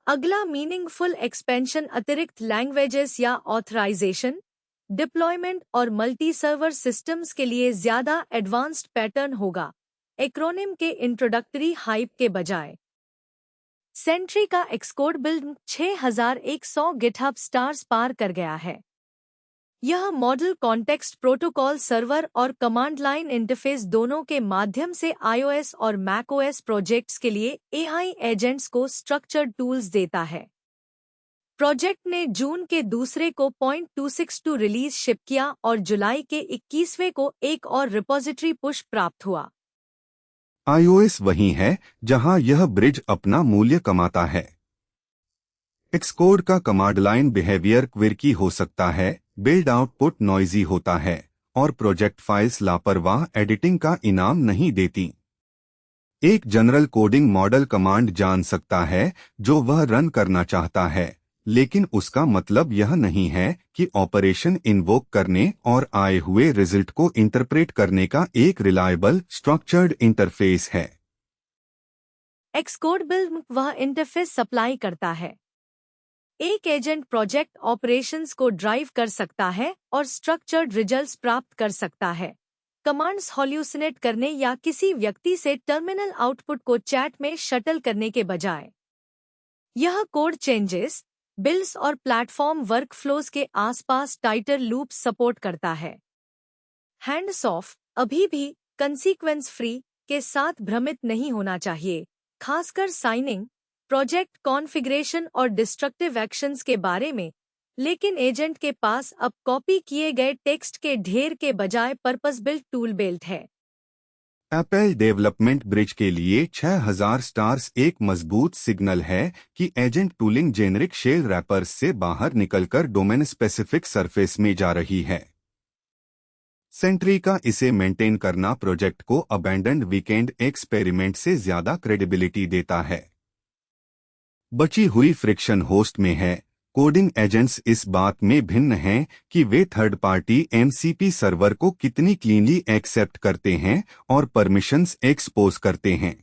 A: अगला मीनिंगफुल एक्सपेंशन अतिरिक्त लैंग्वेजेस या ऑथराइजेशन, डिप्लॉयमेंट और मल्टी सर्वर सिस्टम्स के लिए ज्यादा एडवांस्ड पैटर्न होगा, एक्रोनिम के इंट्रोडक्टरी हाइप के बजाय। सेंट्री का एक्सकोड बिल्ड 6100 गिटहब स्टार्स पार कर गया है। यह मॉडल कॉन्टेक्स्ट प्रोटोकॉल सर्वर और कमांड लाइन इंटरफेस दोनों के माध्यम से iOS और macOS प्रोजेक्ट्स के लिए AI एजेंट्स को स्ट्रक्चर्ड टूल्स देता है। प्रोजेक्ट ने जून के दूसरे को 0.262 रिलीज शिप किया और जुलाई के 21वें को एक और रिपोजिटरी पुश प्राप्त हुआ।
B: iOS वही है जहां यह ब्रिज अपना मूल्य कमाता है। एक्सकोड का कमांड लाइन बिहेवियर क्विर्की हो सकता है, बिल्ड आउटपुट नॉइजी होता है और प्रोजेक्ट फाइल्स लापरवाह एडिटिंग का इनाम नहीं देती। एक जनरल कोडिंग मॉडल कमांड जान सकता है जो वह रन करना चाहता है, लेकिन उसका मतलब यह नहीं है कि ऑपरेशन इन्वोक करने और आए हुए रिजल्ट को इंटरप्रेट करने का एक रिलायबल स्ट्रक्चर्ड इंटरफेस है।
A: एक्सकोड बिल्ड वह इंटरफेस सप्लाई करता है। एक एजेंट प्रोजेक्ट ऑपरेशंस को ड्राइव कर सकता है और स्ट्रक्चर्ड रिजल्ट्स प्राप्त कर सकता है, कमांड्स हॉल्यूसिनेट करने या किसी व्यक्ति से टर्मिनल आउटपुट को चैट में शटल करने के बजाय। यह कोड चेंजेस, बिल्ड्स और प्लेटफॉर्म वर्कफ्लोज के आसपास टाइटर लूप्स सपोर्ट करता है। हैंड्स ऑफ, अभी भी कंसीक्वेंस फ्री के साथ भ्रमित नहीं होना चाहिए, खासकर साइनिंग, प्रोजेक्ट कॉन्फ़िगरेशन और डिस्ट्रक्टिव एक्शंस के बारे में, लेकिन एजेंट के पास अब कॉपी किए गए टेक्स्ट के ढेर के बजाय पर्पस बिल्ट टूल बेल्ट है।
B: एप्पल डेवलपमेंट ब्रिज के लिए 6000 स्टार्स एक मजबूत सिग्नल है कि agent tooling generic shell wrappers से बाहर निकलकर डोमेन स्पेसिफिक सरफेस में जा रही है। सेंट्री का इसे मेंटेन करना प्रोजेक्ट को अबैंडन्ड वीकेंड एक्सपेरिमेंट से ज्यादा क्रेडिबिलिटी देता है। बची हुई फ्रिक्शन होस्ट में है। कोडिंग एजेंट्स इस बात में भिन्न हैं कि वे थर्ड पार्टी MCP सर्वर को कितनी क्लीनली एक्सेप्ट करते हैं और परमिशंस एक्सपोज करते हैं।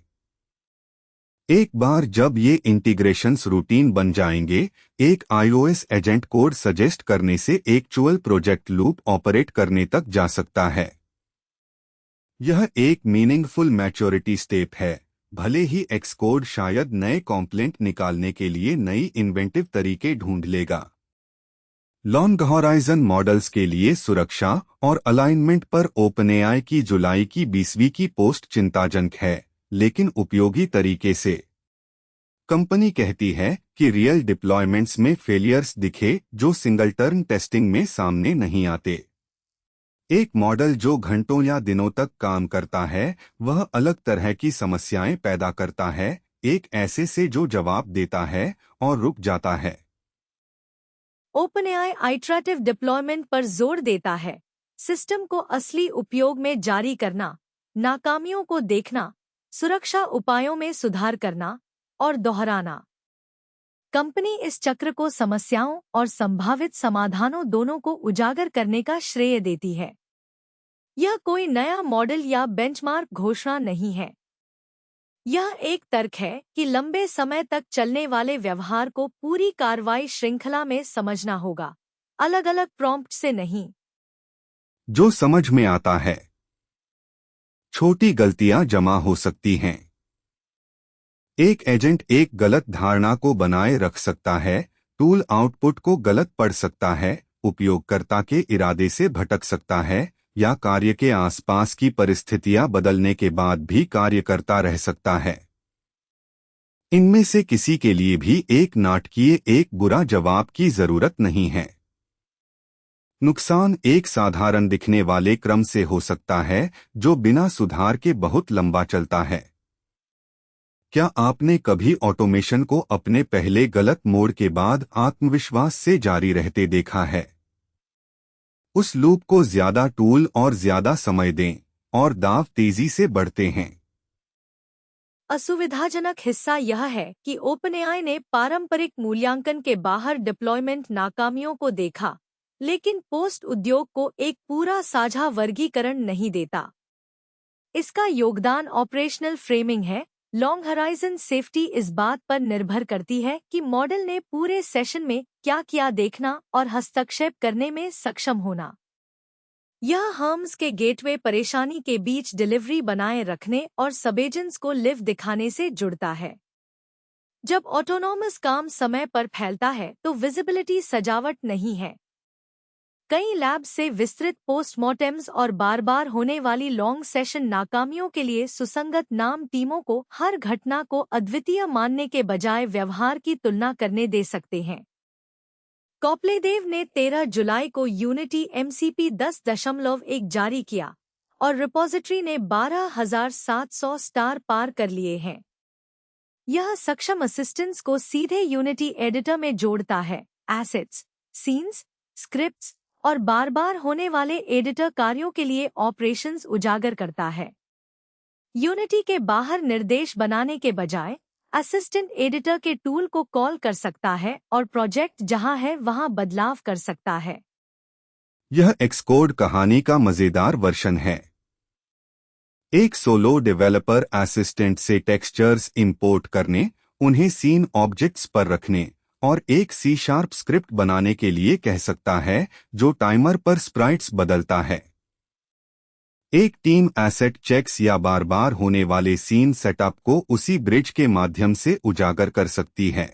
B: एक बार जब ये इंटीग्रेशंस रूटीन बन जाएंगे, एक iOS एजेंट कोड सजेस्ट करने से एक्चुअल प्रोजेक्ट लूप ऑपरेट करने तक जा सकता है। यह एक मीनिंगफुल मैच्योरिटी स्टेप है। भले ही एक्सकोड शायद नए कॉम्प्लेंट निकालने के लिए नई इन्वेंटिव तरीके ढूंढ लेगा। लॉन्ग हॉराइजन मॉडल्स के लिए सुरक्षा और अलाइनमेंट पर ओपनएआई की जुलाई की 20वीं की पोस्ट चिंताजनक है, लेकिन उपयोगी तरीके से। कंपनी कहती है कि रियल डिप्लॉयमेंट्स में फेलियर्स दिखे जो सिंगल टर्न टेस्टिंग में सामने नहीं आते। एक मॉडल जो घंटों या दिनों तक काम करता है, वह अलग तरह की समस्याएं पैदा करता है, एक ऐसे से जो जवाब देता है और रुक जाता है।
A: ओपनएआई आइटरेटिव डिप्लॉयमेंट पर जोर देता है, सिस्टम को असली उपयोग में जारी करना, नाकामियों को देखना, सुरक्षा उपायों में सुधार करना और दोहराना। कंपनी इस चक्र को समस्याओं और संभावित समाधानों दोनों को उजागर करने का श्रेय देती है। यह कोई नया मॉडल या बेंचमार्क घोषणा नहीं है। यह एक तर्क है कि लंबे समय तक चलने वाले व्यवहार को पूरी कार्रवाई श्रृंखला में समझना होगा, अलग अलग प्रॉम्प्ट से नहीं।
B: जो समझ में आता है। छोटी गलतियां जमा हो सकती हैं। एक एजेंट एक गलत धारणा को बनाए रख सकता है, टूल आउटपुट को गलत पढ़ सकता है, उपयोगकर्ता के इरादे से भटक सकता है, या कार्य के आसपास की परिस्थितियां बदलने के बाद भी कार्य करता रह सकता है। इनमें से किसी के लिए भी एक नाटकीय एक बुरा जवाब की जरूरत नहीं है। नुकसान एक साधारण दिखने वाले क्रम से हो सकता है, जो बिना सुधार के बहुत लंबा चलता है। क्या आपने कभी ऑटोमेशन को अपने पहले गलत मोड़ के बाद आत्मविश्वास से जारी रहते देखा है? उस लूप को ज्यादा टूल और ज्यादा समय दें, और दाव तेजी से बढ़ते हैं।
A: असुविधाजनक हिस्सा यह है कि ओपनएआई ने पारंपरिक मूल्यांकन के बाहर डिप्लॉयमेंट नाकामियों को देखा, लेकिन पोस्ट उद्योग को एक पूरा साझा वर्गीकरण नहीं देता। इसका योगदान ऑपरेशनल फ्रेमिंग है। लॉन्ग हॉराइजन सेफ्टी इस बात पर निर्भर करती है कि मॉडल ने पूरे सेशन में क्या किया देखना और हस्तक्षेप करने में सक्षम होना। यह हर्म्स के गेटवे परेशानी के बीच डिलीवरी बनाए रखने और सबएजेंट्स को लिव दिखाने से जुड़ता है। जब ऑटोनॉमस काम समय पर फैलता है तो विजिबिलिटी सजावट नहीं है। कई लैब्स से विस्तृत पोस्टमार्टम्स और बार बार होने वाली लॉन्ग सेशन नाकामियों के लिए सुसंगत नाम टीमों को हर घटना को अद्वितीय मानने के बजाय व्यवहार की तुलना करने दे सकते हैं। कॉप्लेदेव ने 13 जुलाई को यूनिटी MCP 10.1 जारी किया और रिपॉजिटरी ने 12,700 स्टार पार कर लिए हैं। यह सक्षम असिस्टेंट्स को सीधे यूनिटी एडिटर में जोड़ता है, एसेट्स, सीन्स, स्क्रिप्ट्स और बार बार होने वाले एडिटर कार्यों के लिए ऑपरेशंस उजागर करता है। यूनिटी के बाहर निर्देश बनाने के बजाय असिस्टेंट एडिटर के टूल को कॉल कर सकता है और प्रोजेक्ट जहां है वहां बदलाव कर सकता है।
B: यह एक्सकोड कहानी का मजेदार वर्जन है। एक सोलो डेवलपर असिस्टेंट से टेक्सचर्स इंपोर्ट करने, उन्हें सीन ऑब्जेक्ट्स पर रखने और एक C# स्क्रिप्ट बनाने के लिए कह सकता है, जो टाइमर पर स्प्राइट्स बदलता है। एक टीम एसेट चेक्स या बार बार होने वाले सीन सेटअप को उसी ब्रिज के माध्यम से उजागर कर सकती है।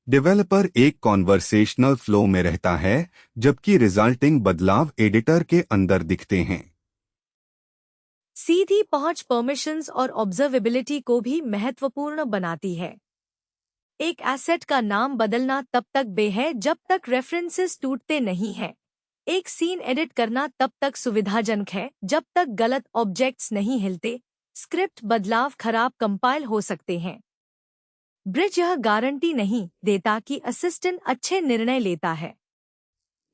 B: डेवलपर एक कॉन्वर्सेशनल फ्लो में रहता है, जबकि रिजल्टिंग बदलाव एडिटर के अंदर दिखते हैं।
A: सीधी पहुंच परमिशंस और ऑब्जर्वेबिलिटी को भी महत्वपूर्ण बनाती है। एक एसेट का नाम बदलना तब तक बे है जब तक रेफरेंसेस टूटते नहीं हैं। एक सीन एडिट करना तब तक सुविधाजनक है जब तक गलत ऑब्जेक्ट्स नहीं हिलते। स्क्रिप्ट बदलाव खराब कंपाइल हो सकते हैं। ब्रिज यह गारंटी नहीं देता कि असिस्टेंट अच्छे निर्णय लेता है।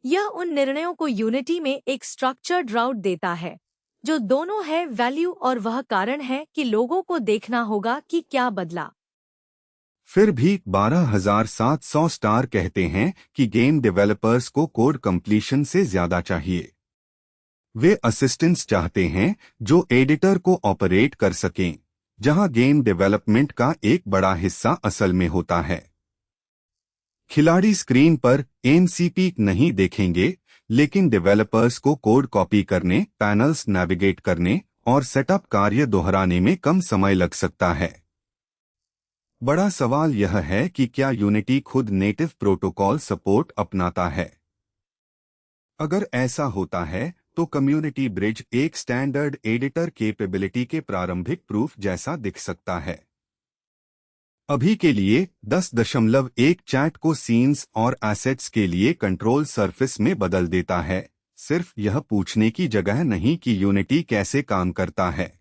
A: यह उन निर्णयों को यूनिटी में एक स्ट्रक्चर्ड राउट देता है, जो दोनों है वैल्यू और वह कारण है कि लोगों को देखना होगा कि क्या बदला।
B: फिर भी 12,700 स्टार कहते हैं कि गेम डेवलपर्स को कोड कंप्लीशन से ज्यादा चाहिए। वे असिस्टेंट्स चाहते हैं जो एडिटर को ऑपरेट कर सकें, जहां गेम डेवलपमेंट का एक बड़ा हिस्सा असल में होता है। खिलाड़ी स्क्रीन पर एमसीपी नहीं देखेंगे, लेकिन डेवलपर्स को कोड कॉपी करने, पैनल्स नेविगेट करने और सेटअप कार्य दोहराने में कम समय लग सकता है। बड़ा सवाल यह है कि क्या यूनिटी खुद नेटिव प्रोटोकॉल सपोर्ट अपनाता है। अगर ऐसा होता है तो कम्युनिटी ब्रिज एक स्टैंडर्ड एडिटर कैपेबिलिटी के प्रारंभिक प्रूफ जैसा दिख सकता है। अभी के लिए 10.1 चैट को सीन्स और एसेट्स के लिए कंट्रोल सरफेस में बदल देता है, सिर्फ यह पूछने की जगह नहीं कि यूनिटी कैसे काम करता है।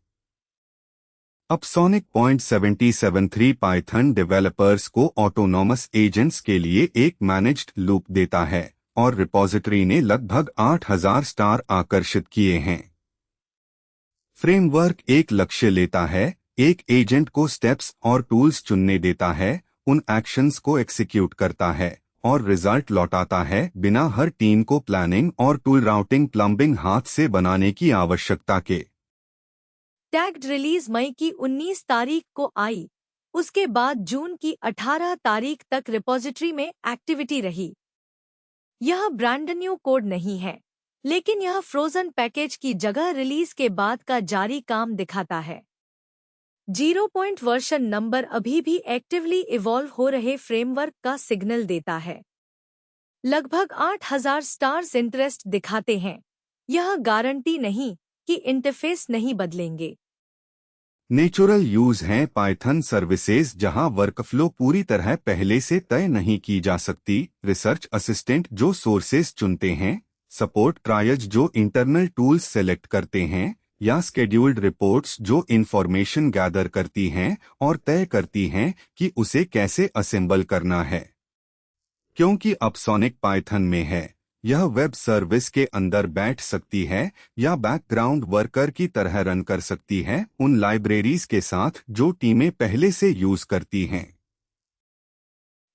B: अपसोनिक .773 पाइथन डेवलपर्स को ऑटोनॉमस एजेंट्स के लिए एक मैनेज्ड लूप देता है और रिपॉजिटरी ने लगभग 8000 स्टार आकर्षित किए हैं। फ्रेमवर्क एक लक्ष्य लेता है, एक एजेंट को स्टेप्स और टूल्स चुनने देता है, उन एक्शंस को एग्जीक्यूट करता है और रिजल्ट लौटाता है, बिना हर टीम को प्लानिंग और टूल राउटिंग प्लम्बिंग हाथ से बनाने की आवश्यकता के।
A: टैग्ड रिलीज मई की 19 तारीख को आई, उसके बाद जून की 18 तारीख तक रिपॉजिटरी में एक्टिविटी रही। यह ब्रांड न्यू कोड नहीं है, लेकिन यह फ्रोजन पैकेज की जगह रिलीज के बाद का जारी काम दिखाता है। 0. वर्जन नंबर अभी भी एक्टिवली इवॉल्व हो रहे फ्रेमवर्क का सिग्नल देता है। लगभग 8000 स्टार्स इंटरेस्ट दिखाते हैं। यह गारंटी नहीं कि इंटरफेस नहीं बदलेंगे।
B: नेचुरल यूज हैं पाइथन सर्विसेज जहां वर्कफ्लो पूरी तरह पहले से तय नहीं की जा सकती, रिसर्च असिस्टेंट जो सोर्सेज चुनते हैं, सपोर्ट ट्रायज जो इंटरनल टूल्स सेलेक्ट करते हैं, या स्केड्यूल्ड रिपोर्ट्स जो इंफॉर्मेशन गैदर करती हैं और तय करती हैं कि उसे कैसे असेंबल करना है। क्योंकि अपसोनिक पाइथन में है, यह वेब सर्विस के अंदर बैठ सकती है या बैकग्राउंड वर्कर की तरह रन कर सकती है उन लाइब्रेरीज के साथ जो टीमें पहले से यूज करती हैं।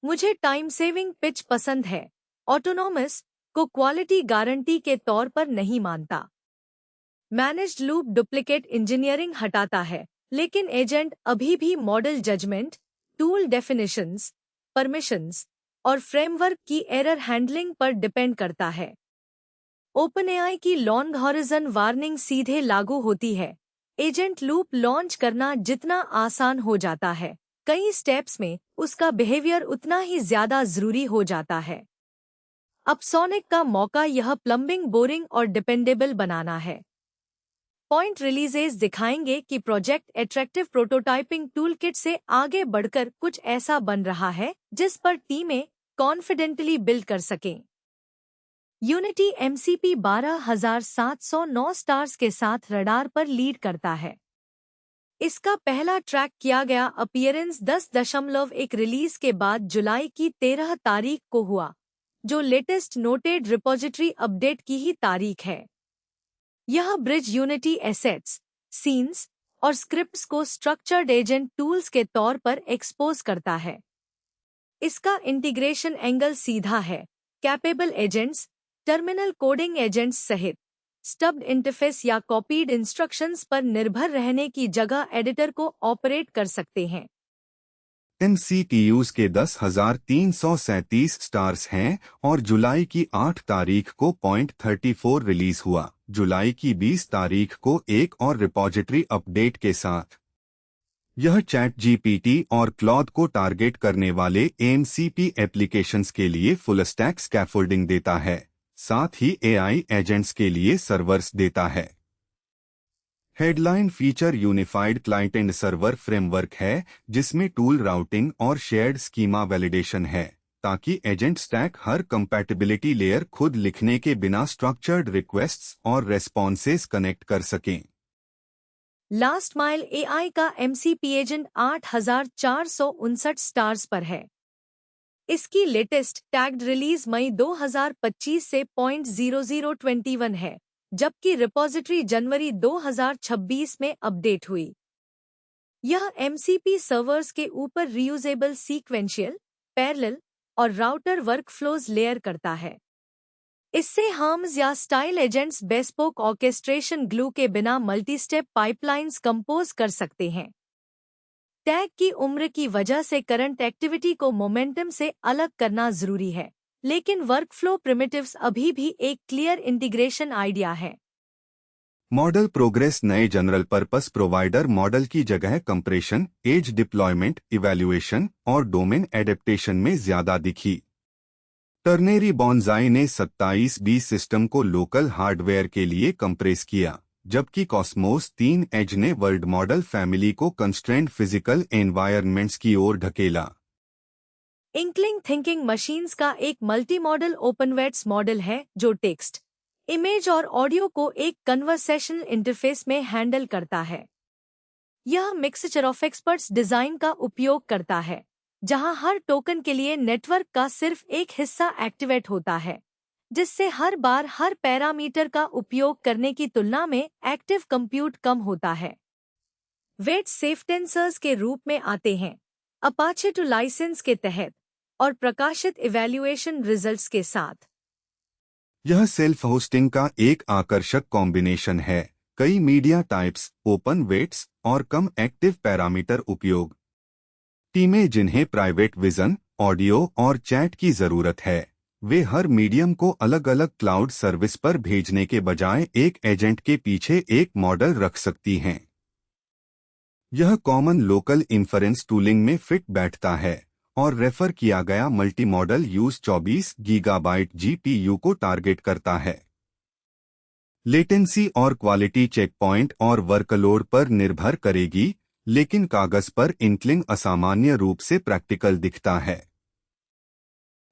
A: मुझे टाइम सेविंग पिच पसंद है। ऑटोनॉमस को क्वालिटी गारंटी के तौर पर नहीं मानता। मैनेज्ड लूप डुप्लीकेट इंजीनियरिंग हटाता है, लेकिन एजेंट अभी भी model judgement, tool definitions, permissions और फ्रेमवर्क की एरर हैंडलिंग पर डिपेंड करता है। ओपनएआई की लॉन्ग हॉरिजन वार्निंग सीधे लागू होती है। एजेंट लूप लॉन्च करना जितना आसान हो जाता है, कई स्टेप्स में उसका बिहेवियर उतना ही ज्यादा जरूरी हो जाता है। अपसोनिक का मौका यह प्लम्बिंग बोरिंग और डिपेंडेबल बनाना है। पॉइंट रिलीजेस दिखाएंगे कि प्रोजेक्ट एट्रैक्टिव प्रोटोटाइपिंग टूलकिट से आगे बढ़कर कुछ ऐसा बन रहा है जिस पर टीमें कॉन्फिडेंटली बिल्ड कर सकें। यूनिटी एमसीपी 12709 स्टार्स के साथ रडार पर लीड करता है। इसका पहला ट्रैक किया गया अपीयरेंस 10.1 रिलीज के बाद जुलाई की 13 तारीख को हुआ, जो लेटेस्ट नोटेड रिपॉजिटरी अपडेट की ही तारीख है। यह ब्रिज यूनिटी एसेट्स, सीन्स और स्क्रिप्ट्स को स्ट्रक्चर्ड एजेंट टूल्स के तौर पर एक्सपोज करता है। इसका इंटीग्रेशन एंगल सीधा है, capable agents, terminal coding agents सहित स्टब्ड इंटरफेस या कॉपीड इंस्ट्रक्शंस पर निर्भर रहने की जगह एडिटर को ऑपरेट कर सकते हैं।
B: एनसीटीयूज के 10,337 स्टार्स हैं और जुलाई की 8 तारीख को .34 रिलीज हुआ। जुलाई की 20 तारीख को एक और रिपॉजिटरी अपडेट के साथ यह चैट जीपीटी और क्लॉड को टारगेट करने वाले एमसीपी एप्लीकेशंस के लिए फुल स्टैक स्कैफोल्डिंग देता है, साथ ही एआई एजेंट्स के लिए सर्वर्स देता है। Headline feature unified client and server framework है, जिसमें टूल राउटिंग और शेयर्ड स्कीमा वैलिडेशन है, ताकि एजेंट स्टैक हर कंपैटिबिलिटी लेयर खुद लिखने के बिना स्ट्रक्चर्ड रिक्वेस्ट्स और रेस्पॉन्सेस कनेक्ट कर सकें।
A: लास्ट माइल एआई का एमसीपी एजेंट 8459 स्टार्स पर है। इसकी लेटेस्ट टैग्ड रिलीज मई 2025 से .0021 है, जबकि रिपॉजिटरी जनवरी 2026 में अपडेट हुई। यह एमसीपी सर्वर्स के ऊपर रीयूजेबल सीक्वेंशियल, पैरेलल और राउटर वर्कफ्लोज लेयर करता है। इससे हार्म्स या style agents bespoke orchestration glue के बिना मल्टीस्टेप पाइपलाइंस कंपोज कर सकते हैं। टैग की उम्र की वजह से करंट एक्टिविटी को मोमेंटम से अलग करना जरूरी है, लेकिन वर्कफ्लो प्रिमिटिव्स अभी भी एक क्लियर इंटीग्रेशन आइडिया है।
B: मॉडल प्रोग्रेस नए जनरल पर्पस प्रोवाइडर मॉडल की जगह कंप्रेशन, एज डिप्लॉयमेंट, इवैल्यूएशन और डोमेन एडेप्टेशन में ज्यादा दिखी। टर्नेरी बॉन्जाई ने 27B सिस्टम को लोकल हार्डवेयर के लिए कंप्रेस किया, जबकि कॉस्मोस 3 एज ने वर्ल्ड मॉडल फैमिली को कंस्ट्रेंट फिजिकल एनवायरनमेंट्स की ओर ढकेला।
A: इंक्लिंग थिंकिंग मशीन्स का एक मल्टी मॉडल ओपनवेट्स मॉडल है जो टेक्स्ट, इमेज और ऑडियो को एक कन्वर्सेशनल इंटरफेस में हैंडल करता है। यह मिक्सचर ऑफ एक्सपर्ट्स डिजाइन का उपयोग करता है, जहां हर टोकन के लिए नेटवर्क का सिर्फ एक हिस्सा एक्टिवेट होता है, जिससे हर बार हर पैरामीटर का उपयोग करने की तुलना में एक्टिव कंप्यूट कम होता है। वेट्स सेफ टेंसर्स के रूप में आते हैं, अपाचे टू लाइसेंस के तहत और प्रकाशित इवैल्यूएशन रिजल्ट्स के साथ।
B: यह सेल्फ होस्टिंग का एक आकर्षक कॉम्बिनेशन है, कई मीडिया टाइप्स, ओपन वेट्स और कम एक्टिव पैरामीटर उपयोग। टीमें जिन्हें प्राइवेट विजन, ऑडियो और चैट की जरूरत है, वे हर मीडियम को अलग अलग क्लाउड सर्विस पर भेजने के बजाय एक एजेंट के पीछे एक मॉडल रख सकती हैं। यह कॉमन लोकल इन्फरेंस टूलिंग में फिट बैठता है और रेफर किया गया multi modal use 24 gigabyte GPU को टारगेट करता है। लेटेंसी और क्वालिटी चेकपॉइंट और वर्कलोड पर निर्भर करेगी, लेकिन कागज पर इंक्लिंग असामान्य रूप से प्रैक्टिकल दिखता है।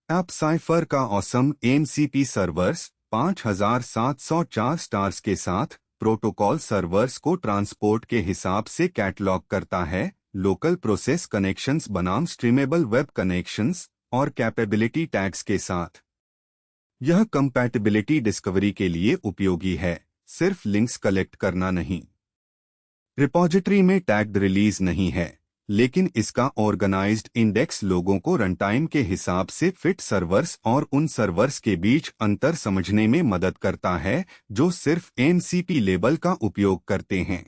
B: एपसाइफर का ऑसम MCP सर्वर्स 5704 स्टार्स के साथ प्रोटोकॉल सर्वर्स को ट्रांसपोर्ट के हिसाब से कैटलॉग करता है, लोकल प्रोसेस कनेक्शंस बनाम स्ट्रीमेबल वेब कनेक्शंस और कैपेबिलिटी टैग्स के साथ। यह कंपैटिबिलिटी डिस्कवरी के लिए उपयोगी है, सिर्फ लिंक्स कलेक्ट करना नहीं। रिपॉजिटरी में टैग्ड रिलीज नहीं है, लेकिन इसका ऑर्गेनाइज्ड इंडेक्स लोगों को रनटाइम के हिसाब से फिट सर्वर्स और उन सर्वर्स के बीच अंतर समझने में मदद करता है जो सिर्फ MCP लेबल का उपयोग करते हैं।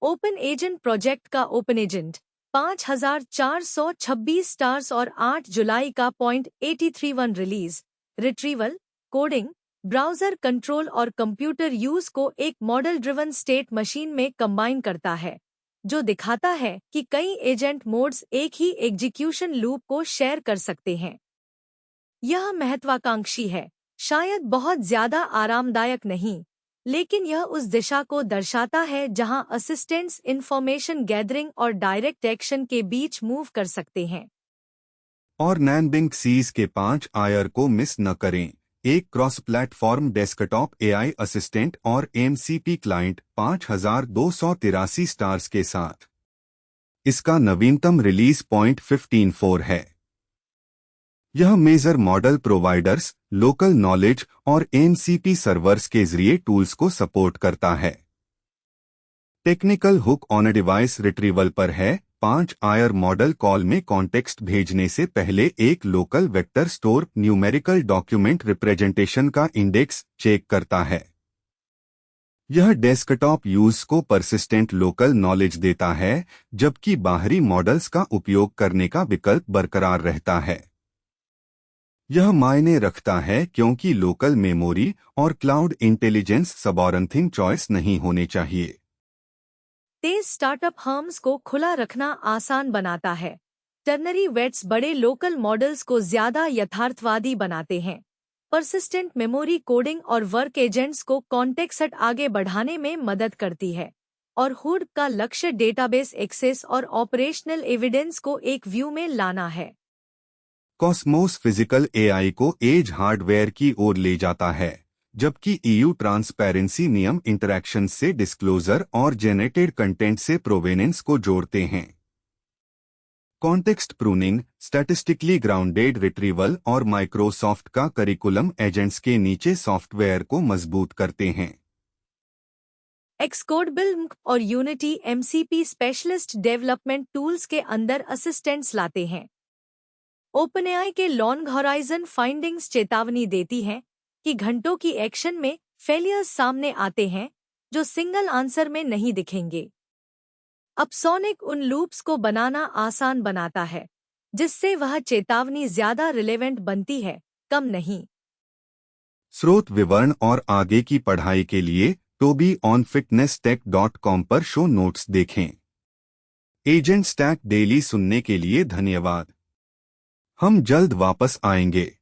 A: ओपन एजेंट प्रोजेक्ट का ओपन एजेंट 5426 स्टार्स और 8 जुलाई का .831 release, retrieval, coding, browser control और कंप्यूटर यूज को एक मॉडल ड्रिवन स्टेट मशीन में कंबाइन करता है, जो दिखाता है कि कई एजेंट मोड्स एक ही एग्जीक्यूशन लूप को शेयर कर सकते हैं। यह महत्वाकांक्षी है, शायद बहुत ज्यादा आरामदायक नहीं, लेकिन यह उस दिशा को दर्शाता है जहां असिस्टेंट्स इंफॉर्मेशन गैदरिंग और डायरेक्ट एक्शन के बीच मूव कर सकते हैं।
B: और नैनबिंग सीज के 5 आयर को मिस न करें, एक cross platform desktop AI assistant और MCP क्लाइंट 5283 स्टार्स के साथ। इसका नवीनतम रिलीज .154 है। यह major model providers, local knowledge और MCP सर्वर्स के जरिए टूल्स को सपोर्ट करता है। Technical hook on device retrieval पर है। 5 आयर मॉडल कॉल में कॉन्टेक्स्ट भेजने से पहले एक local vector store numerical document representation का इंडेक्स चेक करता है। यह डेस्कटॉप यूज को परसिस्टेंट लोकल नॉलेज देता है, जबकि बाहरी मॉडल्स का उपयोग करने का विकल्प बरकरार रहता है। यह मायने रखता है क्योंकि लोकल मेमोरी और क्लाउड इंटेलिजेंस सबऑरेंथिंग चॉइस नहीं होने चाहिए।
A: तेज स्टार्टअप फर्म्स को खुला रखना आसान बनाता है। टर्नरी वेट्स बड़े लोकल मॉडल्स को ज्यादा यथार्थवादी बनाते हैं। परसिस्टेंट मेमोरी कोडिंग और वर्क एजेंट्स को कॉन्टेक्स्ट आगे बढ़ाने में मदद करती है, और हुड का लक्ष्य डेटाबेस एक्सेस और ऑपरेशनल एविडेंस को एक व्यू में लाना है।
B: कॉस्मोस फिजिकल AI को एज हार्डवेयर की ओर ले जाता है, जबकि EU ट्रांसपेरेंसी नियम इंटरैक्शन से डिस्क्लोजर और जेनरेटेड कंटेंट से प्रोवेनेंस को जोड़ते हैं। Context pruning, statistically grounded retrieval और माइक्रोसॉफ्ट का करिकुलम एजेंट्स के नीचे सॉफ्टवेयर को मजबूत करते हैं।
A: एक्सकोडेबल और unity MCP specialist development tools के अंदर असिस्टेंट्स लाते हैं। OpenAI के लॉन्ग हॉराइजन फाइंडिंग्स चेतावनी देती हैं कि घंटों की एक्शन में फेलियर्स सामने आते हैं जो सिंगल आंसर में नहीं दिखेंगे। अब सोनिक उन लूप्स को बनाना आसान बनाता है, जिससे वह चेतावनी ज्यादा रिलेवेंट बनती है, कम नहीं।
B: स्रोत विवरण और आगे की पढ़ाई के लिए tobyonfitnesstech.com पर शो नोट्स देखें। एजेंट स्टैक डेली सुनने के लिए धन्यवाद। हम जल्द वापस आएंगे।